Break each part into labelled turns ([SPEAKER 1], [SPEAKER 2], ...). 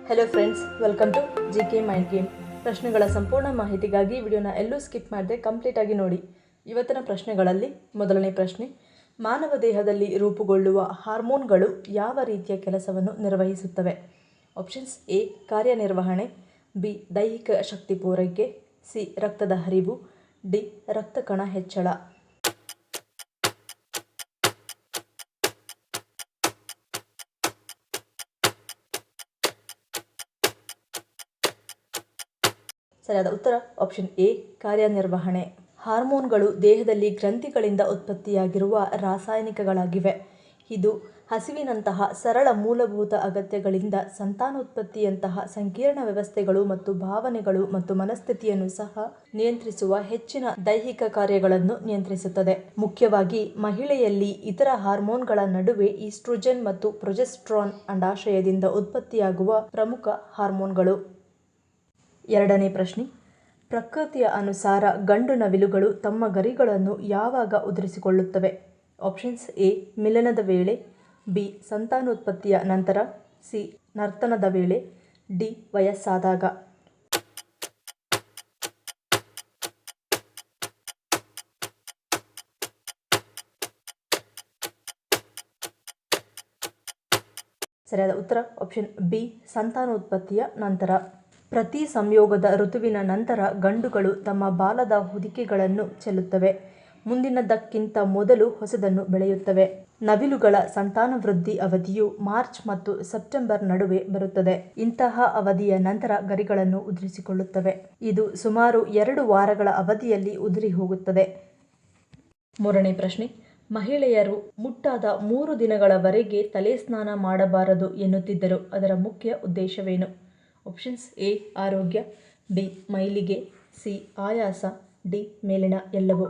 [SPEAKER 1] Hello friends, welcome to GK mind game. ಪ್ರಶ್ನೆಗಳ ಸಂಪೂರ್ಣ ಮಾಹಿತಿಗಾಗಿ ವಿಡಿಯೋನ ಎಲ್ಲೂ ಸ್ಕಿಪ್ ಮಾಡದೆ ಕಂಪ್ಲೀಟಾಗಿ ನೋಡಿ. ಇವತ್ತಿನ ಪ್ರಶ್ನೆಗಳಲ್ಲಿ ಮೊದಲನೇ ಪ್ರಶ್ನೆ, ಮಾನವ ದೇಹದಲ್ಲಿ ರೂಪುಗೊಳ್ಳುವ ಹಾರ್ಮೋನ್ಗಳು ಯಾವ ರೀತಿಯ ಕೆಲಸವನ್ನು ನಿರ್ವಹಿಸುತ್ತವೆ? ಆಪ್ಷನ್ಸ್: ಎ ಕಾರ್ಯನಿರ್ವಹಣೆ, ಬಿ ದೈಹಿಕ ಶಕ್ತಿ ಪೂರೈಕೆ, ಸಿ ರಕ್ತದ ಹರಿವು, ಡಿ ರಕ್ತ ಕಣ ಹೆಚ್ಚಳ. ಸರಿಯಾದ ಉತ್ತರ ಆಪ್ಷನ್ ಎ ಕಾರ್ಯನಿರ್ವಹಣೆ. ಹಾರ್ಮೋನ್ಗಳು ದೇಹದಲ್ಲಿ ಗ್ರಂಥಿಗಳಿಂದ ಉತ್ಪತ್ತಿಯಾಗಿರುವ ರಾಸಾಯನಿಕಗಳಾಗಿವೆ. ಇದು ಹಸಿವಿನಂತಹ ಸರಳ ಮೂಲಭೂತ ಅಗತ್ಯಗಳಿಂದ ಸಂತಾನೋತ್ಪತ್ತಿಯಂತಹ ಸಂಕೀರ್ಣ ವ್ಯವಸ್ಥೆಗಳು ಮತ್ತು ಭಾವನೆಗಳು ಮತ್ತು ಮನಸ್ಥಿತಿಯನ್ನು ಸಹ ನಿಯಂತ್ರಿಸುವ ಹೆಚ್ಚಿನ ದೈಹಿಕ ಕಾರ್ಯಗಳನ್ನು ನಿಯಂತ್ರಿಸುತ್ತದೆ. ಮುಖ್ಯವಾಗಿ ಮಹಿಳೆಯಲ್ಲಿ ಇತರ ಹಾರ್ಮೋನ್ಗಳ ನಡುವೆ ಈಸ್ಟ್ರೋಜನ್ ಮತ್ತು ಪ್ರೊಜೆಸ್ಟ್ರಾನ್ ಅಂಡಾಶಯದಿಂದ ಉತ್ಪತ್ತಿಯಾಗುವ ಪ್ರಮುಖ ಹಾರ್ಮೋನ್ಗಳು. ಎರಡನೇ ಪ್ರಶ್ನೆ, ಪ್ರಕೃತಿಯ ಅನುಸಾರ ಗಂಡು ನವಿಲುಗಳು ತಮ್ಮ ಗರಿಗಳನ್ನು ಯಾವಾಗ ಉದುರಿಸಿಕೊಳ್ಳುತ್ತವೆ? ಆಪ್ಷನ್ಸ್: ಎ ಮಿಲನದ ವೇಳೆ, ಬಿ ಸಂತಾನೋತ್ಪತ್ತಿಯ ನಂತರ, ಸಿ ನರ್ತನದ ವೇಳೆ, ಡಿ ವಯಸ್ಸಾದಾಗ. ಸರಿಯಾದ ಉತ್ತರ ಆಪ್ಷನ್ ಬಿ ಸಂತಾನೋತ್ಪತ್ತಿಯ ನಂತರ. ಪ್ರತಿ ಸಂಯೋಗದ ಋತುವಿನ ನಂತರ ಗಂಡುಗಳು ತಮ್ಮ ಬಾಲದ ಹೊದಿಕೆಗಳನ್ನು ಚೆಲ್ಲುತ್ತವೆ. ಮುಂದಿನದಕ್ಕಿಂತ ಮೊದಲು ಹೊಸದನ್ನು ಬೆಳೆಯುತ್ತವೆ. ನವಿಲುಗಳ ಸಂತಾನವೃದ್ಧಿ ಅವಧಿಯು ಮಾರ್ಚ್ ಮತ್ತು ಸೆಪ್ಟೆಂಬರ್ ನಡುವೆ ಬರುತ್ತದೆ. ಇಂತಹ ಅವಧಿಯ ನಂತರ ಗರಿಗಳನ್ನು ಉದುರಿಸಿಕೊಳ್ಳುತ್ತವೆ. ಇದು ಸುಮಾರು 2 ವಾರಗಳ ಅವಧಿಯಲ್ಲಿ ಉದುರಿ ಹೋಗುತ್ತದೆ. ಮೂರನೇ ಪ್ರಶ್ನೆ, ಮಹಿಳೆಯರು ಮುಟ್ಟಾದ 3 ದಿನಗಳವರೆಗೆ ತಲೆ ಸ್ನಾನ ಮಾಡಬಾರದು ಎನ್ನುತ್ತಿದ್ದರು. ಅದರ ಮುಖ್ಯ ಉದ್ದೇಶವೇನು? ಆಪ್ಷನ್ಸ್: ಎ ಆರೋಗ್ಯ, ಬಿ ಮೈಲಿಗೆ, ಸಿ ಆಯಾಸ, ಡಿ ಮೇಲಿನ ಎಲ್ಲವೂ.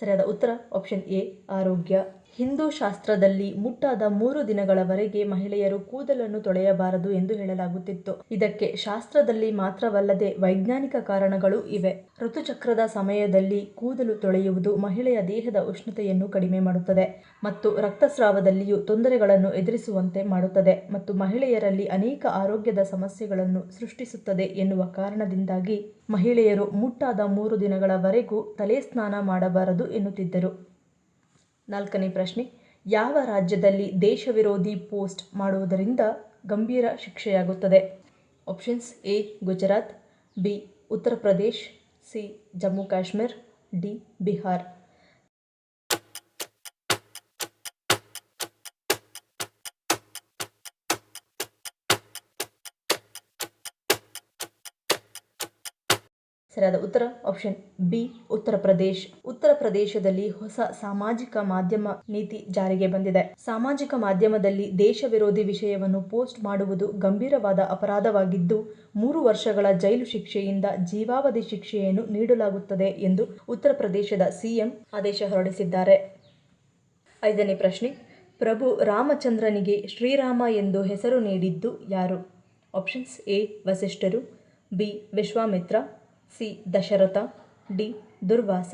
[SPEAKER 1] ಸರಿಯಾದ ಉತ್ತರ ಆಪ್ಷನ್ ಎ ಆರೋಗ್ಯ. ಹಿಂದೂ ಶಾಸ್ತ್ರದಲ್ಲಿ ಮುಟ್ಟಾದ 3 ದಿನಗಳವರೆಗೆ ಮಹಿಳೆಯರು ಕೂದಲನ್ನು ತೊಳೆಯಬಾರದು ಎಂದು ಹೇಳಲಾಗುತ್ತಿತ್ತು. ಇದಕ್ಕೆ ಶಾಸ್ತ್ರದಲ್ಲಿ ಮಾತ್ರವಲ್ಲದೆ ವೈಜ್ಞಾನಿಕ ಕಾರಣಗಳೂ ಇವೆ. ಋತುಚಕ್ರದ ಸಮಯದಲ್ಲಿ ಕೂದಲು ತೊಳೆಯುವುದು ಮಹಿಳೆಯ ದೇಹದ ಉಷ್ಣತೆಯನ್ನು ಕಡಿಮೆ ಮಾಡುತ್ತದೆ ಮತ್ತು ರಕ್ತಸ್ರಾವದಲ್ಲಿಯೂ ತೊಂದರೆಗಳನ್ನು ಎದುರಿಸುವಂತೆ ಮಾಡುತ್ತದೆ ಮತ್ತು ಮಹಿಳೆಯರಲ್ಲಿ ಅನೇಕ ಆರೋಗ್ಯದ ಸಮಸ್ಯೆಗಳನ್ನು ಸೃಷ್ಟಿಸುತ್ತದೆ ಎನ್ನುವ ಕಾರಣದಿಂದಾಗಿ ಮಹಿಳೆಯರು ಮುಟ್ಟಾದ 3 ದಿನಗಳವರೆಗೂ ತಲೆ ಸ್ನಾನ ಮಾಡಬಾರದು ಎನ್ನುತ್ತಿದ್ದರು. ನಾಲ್ಕನೇ ಪ್ರಶ್ನೆ, ಯಾವ ರಾಜ್ಯದಲ್ಲಿ ದೇಶ ವಿರೋಧಿ ಪೋಸ್ಟ್ ಮಾಡುವುದರಿಂದ ಗಂಭೀರ ಶಿಕ್ಷೆಯಾಗುತ್ತದೆ? Options: A Gujarat, B Uttar Pradesh, C Jammu Kashmir, D Bihar. ಸರಿಯಾದ ಉತ್ತರ ಆಪ್ಷನ್ ಬಿ ಉತ್ತರ ಪ್ರದೇಶ್. ಉತ್ತರ ಪ್ರದೇಶದಲ್ಲಿ ಹೊಸ ಸಾಮಾಜಿಕ ಮಾಧ್ಯಮ ನೀತಿ ಜಾರಿಗೆ ಬಂದಿದೆ. ಸಾಮಾಜಿಕ ಮಾಧ್ಯಮದಲ್ಲಿ ದೇಶ ವಿರೋಧಿ ವಿಷಯವನ್ನು ಪೋಸ್ಟ್ ಮಾಡುವುದು ಗಂಭೀರವಾದ ಅಪರಾಧವಾಗಿದ್ದು 3 ವರ್ಷಗಳ ಜೈಲು ಶಿಕ್ಷೆಯಿಂದ ಜೀವಾವಧಿ ಶಿಕ್ಷೆಯನ್ನು ನೀಡಲಾಗುತ್ತದೆ ಎಂದು ಉತ್ತರ ಪ್ರದೇಶದ ಸಿಎಂ ಆದೇಶ ಹೊರಡಿಸಿದ್ದಾರೆ. ಐದನೇ ಪ್ರಶ್ನೆ, ಪ್ರಭು ರಾಮಚಂದ್ರನಿಗೆ ಶ್ರೀರಾಮ ಎಂದು ಹೆಸರು ನೀಡಿದ್ದು ಯಾರು? ಆಪ್ಷನ್ಸ್: ಎ ವಸಿಷ್ಠರು, B Vishwamitra, C Dasharatha, D Durvasa.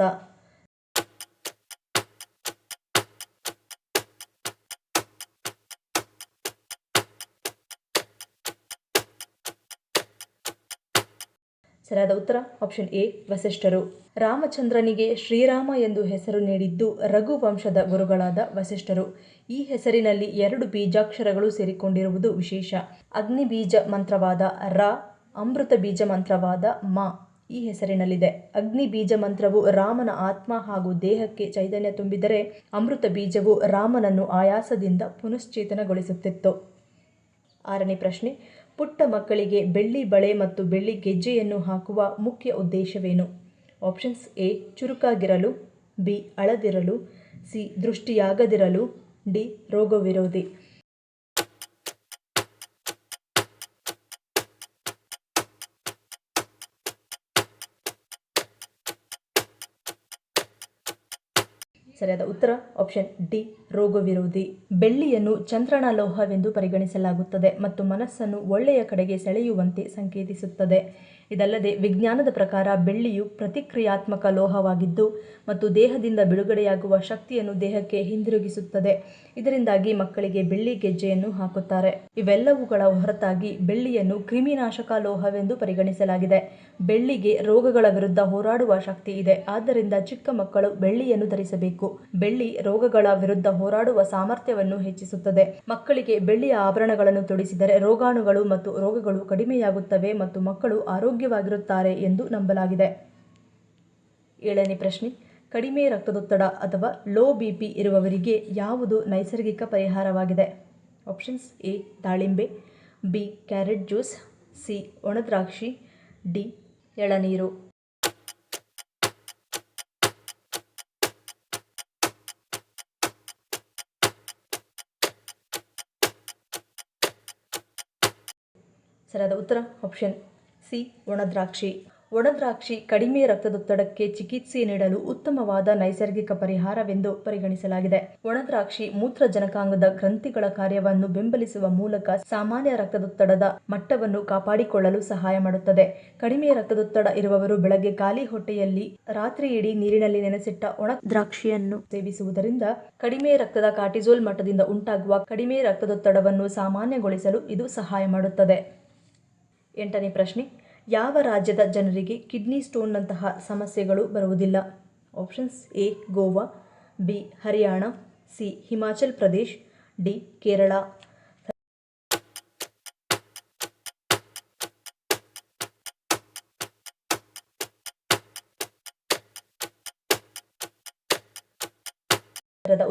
[SPEAKER 1] ಸರಿಯಾದ ಉತ್ತರ ಆಪ್ಷನ್ ಎ ವಸಿಷ್ಠರು. ರಾಮಚಂದ್ರನಿಗೆ ಶ್ರೀರಾಮ ಎಂದು ಹೆಸರು ನೀಡಿದ್ದು ರಘುವಂಶದ ಗುರುಗಳಾದ ವಸಿಷ್ಠರು. ಈ ಹೆಸರಿನಲ್ಲಿ 2 ಬೀಜಾಕ್ಷರಗಳು ಸೇರಿಕೊಂಡಿರುವುದು ವಿಶೇಷ. ಅಗ್ನಿ ಬೀಜ ಮಂತ್ರವಾದ ರ, ಅಮೃತ ಬೀಜ ಮಂತ್ರವಾದ ಮ ಈ ಹೆಸರಿನಲ್ಲಿದೆ. ಅಗ್ನಿ ಬೀಜ ಮಂತ್ರವು ರಾಮನ ಆತ್ಮ ಹಾಗೂ ದೇಹಕ್ಕೆ ಚೈತನ್ಯ ತುಂಬಿದರೆ, ಅಮೃತ ಬೀಜವು ರಾಮನನ್ನು ಆಯಾಸದಿಂದ ಪುನಶ್ಚೇತನಗೊಳಿಸುತ್ತಿತ್ತು. ಆರನೇ ಪ್ರಶ್ನೆ, ಪುಟ್ಟ ಮಕ್ಕಳಿಗೆ ಬೆಳ್ಳಿ ಬಳೆ ಮತ್ತು ಬೆಳ್ಳಿ ಗೆಜ್ಜೆಯನ್ನು ಹಾಕುವ ಮುಖ್ಯ ಉದ್ದೇಶವೇನು? ಆಪ್ಷನ್ಸ್: ಎ ಚುರುಕಾಗಿರಲು, ಬಿ ಅಳದಿರಲು, ಸಿ ದೃಷ್ಟಿಯಾಗದಿರಲು, ಡಿ ರೋಗ ವಿರೋಧಿ. ಸರಿಯಾದ ಉತ್ತರ ಆಪ್ಷನ್ ಡಿ ರೋಗ ವಿರೋಧಿ. ಬೆಳ್ಳಿಯನ್ನು ಚಂದ್ರನ ಲೋಹವೆಂದು ಪರಿಗಣಿಸಲಾಗುತ್ತದೆ ಮತ್ತು ಮನಸ್ಸನ್ನು ಒಳ್ಳೆಯ ಕಡೆಗೆ ಸೆಳೆಯುವಂತೆ ಸಂಕೇತಿಸುತ್ತದೆ. ಇದಲ್ಲದೆ ವಿಜ್ಞಾನದ ಪ್ರಕಾರ ಬೆಳ್ಳಿಯು ಪ್ರತಿಕ್ರಿಯಾತ್ಮಕ ಲೋಹವಾಗಿದ್ದು ಮತ್ತು ದೇಹದಿಂದ ಬಿಡುಗಡೆಯಾಗುವ ಶಕ್ತಿಯನ್ನು ದೇಹಕ್ಕೆ ಹಿಂದಿರುಗಿಸುತ್ತದೆ. ಇದರಿಂದಾಗಿ ಮಕ್ಕಳಿಗೆ ಬೆಳ್ಳಿ ಗೆಜ್ಜೆಯನ್ನು ಹಾಕುತ್ತಾರೆ. ಇವೆಲ್ಲವುಗಳ ಹೊರತಾಗಿ ಬೆಳ್ಳಿಯನ್ನು ಕ್ರಿಮಿನಾಶಕ ಲೋಹವೆಂದು ಪರಿಗಣಿಸಲಾಗಿದೆ. ಬೆಳ್ಳಿಗೆ ರೋಗಗಳ ವಿರುದ್ಧ ಹೋರಾಡುವ ಶಕ್ತಿ ಇದೆ. ಆದ್ದರಿಂದ ಚಿಕ್ಕ ಮಕ್ಕಳು ಬೆಳ್ಳಿಯನ್ನು ಧರಿಸಬೇಕು. ಬೆಳ್ಳಿ ರೋಗಗಳ ವಿರುದ್ಧ ಹೋರಾಡುವ ಸಾಮರ್ಥ್ಯವನ್ನು ಹೆಚ್ಚಿಸುತ್ತದೆ. ಮಕ್ಕಳಿಗೆ ಬೆಳ್ಳಿಯ ಆಭರಣಗಳನ್ನು ತೊಡಿಸಿದರೆ ರೋಗಾಣುಗಳು ಮತ್ತು ರೋಗಗಳು ಕಡಿಮೆಯಾಗುತ್ತವೆ ಮತ್ತು ಮಕ್ಕಳು ಆರೋಗ್ಯವಾಗಿರುತ್ತಾರೆ ಎಂದು ನಂಬಲಾಗಿದೆ. 7ನೇ ಪ್ರಶ್ನೆ, ಕಡಿಮೆ ರಕ್ತದೊತ್ತಡ ಅಥವಾ ಲೋ ಬಿಪಿ ಇರುವವರಿಗೆ ಯಾವುದು ನೈಸರ್ಗಿಕ ಪರಿಹಾರವಾಗಿದೆ? ಆಪ್ಷನ್ಸ್: ಎ ದಾಳಿಂಬೆ, ಬಿ ಕ್ಯಾರೆಟ್ ಜ್ಯೂಸ್, ಸಿ ಒಣದ್ರಾಕ್ಷಿ, ಡಿ ಎಳನೀರು. ಸರಿಯಾದ ಉತ್ತರ ಆಪ್ಷನ್ ಸಿ ಒಣದ್ರಾಕ್ಷಿ. ಒಣದ್ರಾಕ್ಷಿ ಕಡಿಮೆ ರಕ್ತದೊತ್ತಡಕ್ಕೆ ಚಿಕಿತ್ಸೆ ನೀಡಲು ಉತ್ತಮವಾದ ನೈಸರ್ಗಿಕ ಪರಿಹಾರವೆಂದು ಪರಿಗಣಿಸಲಾಗಿದೆ. ಒಣದ್ರಾಕ್ಷಿ ಮೂತ್ರಜನಕಾಂಗದ ಗ್ರಂಥಿಗಳ ಕಾರ್ಯವನ್ನು ಬೆಂಬಲಿಸುವ ಮೂಲಕ ಸಾಮಾನ್ಯ ರಕ್ತದೊತ್ತಡದ ಮಟ್ಟವನ್ನು ಕಾಪಾಡಿಕೊಳ್ಳಲು ಸಹಾಯ ಮಾಡುತ್ತದೆ. ಕಡಿಮೆ ರಕ್ತದೊತ್ತಡ ಇರುವವರು ಬೆಳಗ್ಗೆ ಖಾಲಿ ಹೊಟ್ಟೆಯಲ್ಲಿ ರಾತ್ರಿಯಿಡೀ ನೀರಿನಲ್ಲಿ ನೆನೆಸಿಟ್ಟ ಒಣದ್ರಾಕ್ಷಿಯನ್ನು ಸೇವಿಸುವುದರಿಂದ ಕಡಿಮೆ ರಕ್ತದ ಕಾರ್ಟಿಸೋಲ್ ಮಟ್ಟದಿಂದ ಉಂಟಾಗುವ ಕಡಿಮೆ ರಕ್ತದೊತ್ತಡವನ್ನು ಸಾಮಾನ್ಯಗೊಳಿಸಲು ಇದು ಸಹಾಯ ಮಾಡುತ್ತದೆ. 8ನೇ ಪ್ರಶ್ನೆ, ಯಾವ ರಾಜ್ಯದ ಜನರಿಗೆ ಕಿಡ್ನಿ ಸ್ಟೋನ್ನಂತಹ ಸಮಸ್ಯೆಗಳು ಬರುವುದಿಲ್ಲ? Options: A Goa, B Haryana, C Himachal Pradesh, D Kerala.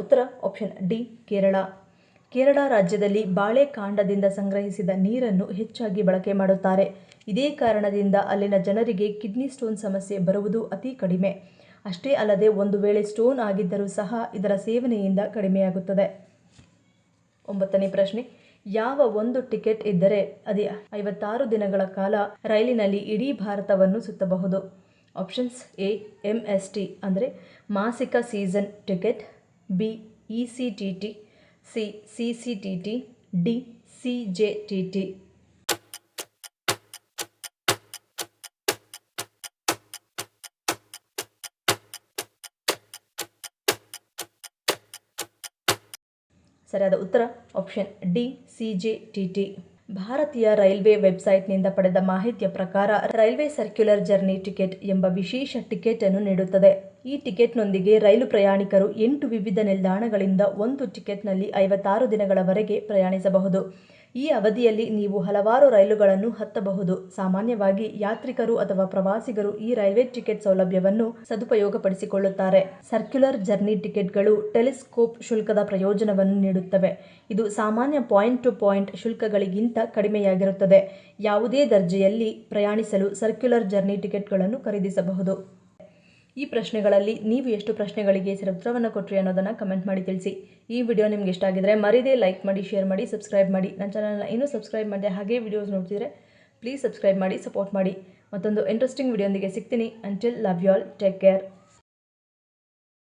[SPEAKER 1] ಉತ್ತರ ಆಪ್ಷನ್ ಡಿ ಕೇರಳ. ಕೇರಳ ರಾಜ್ಯದಲ್ಲಿ ಬಾಳೆ ಕಾಂಡದಿಂದ ಸಂಗ್ರಹಿಸಿದ ನೀರನ್ನು ಹೆಚ್ಚಾಗಿ ಬಳಕೆ ಮಾಡುತ್ತಾರೆ. ಇದೇ ಕಾರಣದಿಂದ ಅಲ್ಲಿನ ಜನರಿಗೆ ಕಿಡ್ನಿ ಸ್ಟೋನ್ ಸಮಸ್ಯೆ ಬರುವುದು ಅತಿ ಕಡಿಮೆ. ಅಷ್ಟೇ ಅಲ್ಲದೆ ಒಂದು ವೇಳೆ ಸ್ಟೋನ್ ಆಗಿದ್ದರೂ ಸಹ ಇದರ ಸೇವನೆಯಿಂದ ಕಡಿಮೆಯಾಗುತ್ತದೆ. 9ನೇ ಪ್ರಶ್ನೆ, ಯಾವ ಒಂದು ಟಿಕೆಟ್ ಇದ್ದರೆ ಅದೇ 56 ದಿನಗಳ ಕಾಲ ರೈಲಿನಲ್ಲಿ ಇಡೀ ಭಾರತವನ್ನು ಸುತ್ತಬಹುದು? ಆಪ್ಷನ್ಸ್: ಎ MST ಅಂದರೆ ಮಾಸಿಕ season ticket, B ECTT, C CCTT, D CJTT. ಸರಿಯಾದ ಉತ್ತರ ಆಪ್ಷನ್ ಡಿ CJTT. ಭಾರತೀಯ ರೈಲ್ವೆ ವೆಬ್ಸೈಟ್ನಿಂದ ಪಡೆದ ಮಾಹಿತಿಯ ಪ್ರಕಾರ ರೈಲ್ವೆ ಸರ್ಕ್ಯುಲರ್ ಜರ್ನಿ ಟಿಕೆಟ್ ಎಂಬ ವಿಶೇಷ ಟಿಕೆಟ್ ಅನ್ನು ನೀಡುತ್ತದೆ. ಈ ಟಿಕೆಟ್ನೊಂದಿಗೆ ರೈಲು ಪ್ರಯಾಣಿಕರು 8 ವಿವಿಧ ನಿಲ್ದಾಣಗಳಿಂದ ಒಂದು ಟಿಕೆಟ್ನಲ್ಲಿ 56 ದಿನಗಳವರೆಗೆ ಪ್ರಯಾಣಿಸಬಹುದು. ಈ ಅವಧಿಯಲ್ಲಿ ನೀವು ಹಲವಾರು ರೈಲುಗಳನ್ನು ಹತ್ತಬಹುದು. ಸಾಮಾನ್ಯವಾಗಿ ಯಾತ್ರಿಕರು ಅಥವಾ ಪ್ರವಾಸಿಗರು ಈ ರೈಲ್ವೆ ಟಿಕೆಟ್ ಸೌಲಭ್ಯವನ್ನು ಸದುಪಯೋಗಪಡಿಸಿಕೊಳ್ಳುತ್ತಾರೆ. ಸರ್ಕ್ಯುಲರ್ ಜರ್ನಿ ಟಿಕೆಟ್ಗಳು ಟೆಲಿಸ್ಕೋಪ್ ಶುಲ್ಕದ ಪ್ರಯೋಜನವನ್ನು ನೀಡುತ್ತವೆ. ಇದು ಸಾಮಾನ್ಯ ಪಾಯಿಂಟ್ ಟು ಪಾಯಿಂಟ್ ಶುಲ್ಕಗಳಿಗಿಂತ ಕಡಿಮೆಯಾಗಿರುತ್ತದೆ. ಯಾವುದೇ ದರ್ಜೆಯಲ್ಲಿ ಪ್ರಯಾಣಿಸಲು ಸರ್ಕ್ಯುಲರ್ ಜರ್ನಿ ಟಿಕೆಟ್ಗಳನ್ನು ಖರೀದಿಸಬಹುದು. ಈ ಪ್ರಶ್ನೆಗಳಲ್ಲಿ ನೀವು ಎಷ್ಟು ಪ್ರಶ್ನೆಗಳಿಗೆ ಉತ್ತರವನ್ನು ಕೊಟ್ಟರಿ ಅನ್ನೋದನ್ನು ಕಮೆಂಟ್ ಮಾಡಿ ತಿಳಿಸಿ. ಈ ವಿಡಿಯೋ ನಿಮ್ಗೆ ಇಷ್ಟ ಆಗಿದ್ರೆ ಮರಿದೇ ಲೈಕ್ ಮಾಡಿ, ಶೇರ್ ಮಾಡಿ, ಸಬ್ಸ್ಕ್ರೈಬ್ ಮಾಡಿ. ನನ್ನ ಚಾನಲ್ನ ಇನ್ನೂ ಸಬ್ಸ್ಕ್ರೈಬ್ ಮಾಡಿದೆ ಹಾಗೆ ವಿಡಿಯೋಸ್ ನೋಡ್ತಿದ್ರೆ ಪ್ಲೀಸ್ ಸಬ್ಸ್ಕ್ರೈಬ್ ಮಾಡಿ, ಸಪೋರ್ಟ್ ಮಾಡಿ. ಮತ್ತೊಂದು ಇಂಟ್ರೆಸ್ಟಿಂಗ್ ವಿಡಿಯೋಂದಿಗೆ ಸಿಗ್ತೀನಿ. Until love you all, take care.